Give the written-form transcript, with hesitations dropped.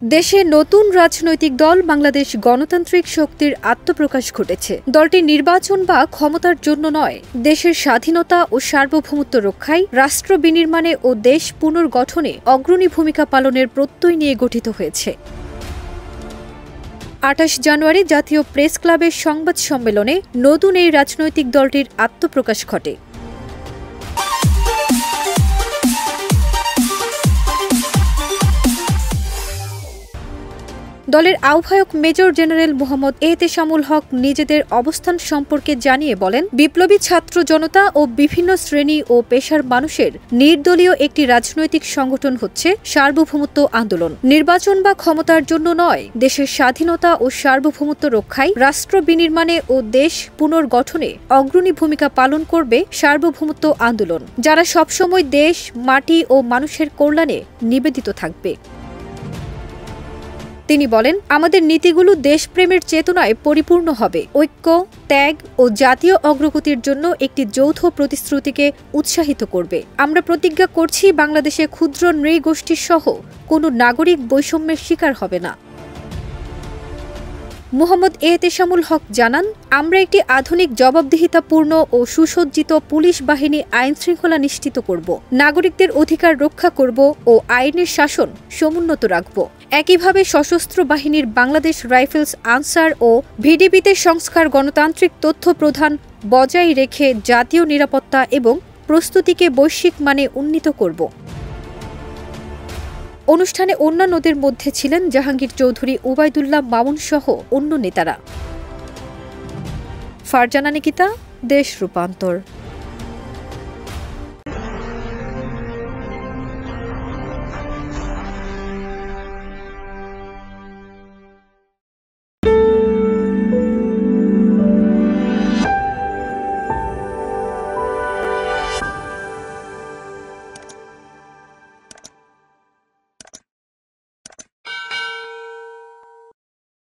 দেশে নতুন রাজনৈতিক দল বাংলাদেশ গণতান্ত্রিক শক্তির আত্মপ্রকাশ ঘটেছে। দলটি নির্বাচন বা ক্ষমতার জন্য নয়, দেশের স্বাধীনতা ও সার্বভৌমত্ব রক্ষায়, রাষ্ট্র বিনির্মাণে ও দেশ পুনর্গঠনে অগ্রণী ভূমিকা পালনের প্রত্যয় নিয়ে গঠিত হয়েছে। ২৮ জানুয়ারি জাতীয় প্রেস ক্লাবের সংবাদ সম্মেলনে নতুন এই রাজনৈতিক দলটির আত্মপ্রকাশ ঘটে। দলের আহ্বায়ক মেজর জেনারেল মোহাম্মদ এহতেশামুল হক নিজেদের অবস্থান সম্পর্কে জানিয়ে বলেন, বিপ্লবী ছাত্র জনতা ও বিভিন্ন শ্রেণী ও পেশার মানুষের নির্দলীয় একটি রাজনৈতিক সংগঠন হচ্ছে সার্বভৌমত্ব আন্দোলন। নির্বাচন বা ক্ষমতার জন্য নয়, দেশের স্বাধীনতা ও সার্বভৌমত্ব রক্ষায়, রাষ্ট্র বিনির্মাণে ও দেশ পুনর্গঠনে অগ্রণী ভূমিকা পালন করবে সার্বভৌমত্ব আন্দোলন, যারা সবসময় দেশ, মাটি ও মানুষের কল্যাণে নিবেদিত থাকবে। তিনি বলেন, আমাদের নীতিগুলো দেশপ্রেমের চেতনায় পরিপূর্ণ হবে, ঐক্য, ত্যাগ ও জাতীয় অগ্রগতির জন্য একটি যৌথ প্রতিশ্রুতিকে উৎসাহিত করবে। আমরা প্রতিজ্ঞা করছি, বাংলাদেশে ক্ষুদ্র নৃগোষ্ঠী সহ কোনো নাগরিক বৈষম্যের শিকার হবে না। মোহাম্মদ এহতেশামুল হক জানান, আমরা একটি আধুনিক, জবাবদিহিতাপূর্ণ ও সুসজ্জিত পুলিশ বাহিনী আইনশৃঙ্খলা নিশ্চিত করব, নাগরিকদের অধিকার রক্ষা করব ও আইনের শাসন সমুন্নত রাখব। একইভাবে সশস্ত্র বাহিনীর বাংলাদেশ রাইফেলস, আনসার ও ভিডিপিতে সংস্কার, গণতান্ত্রিক তথ্য প্রদান বজায় রেখে জাতীয় নিরাপত্তা এবং প্রস্তুতিকে বৈশ্বিক মানে উন্নীত করব। অনুষ্ঠানে অন্যান্যদের মধ্যে ছিলেন জাহাঙ্গীর চৌধুরী, উবাইদুল্লাহ মামুন সহ অন্য নেতারা। ফারজানা নিকিতা, দেশ রূপান্তর।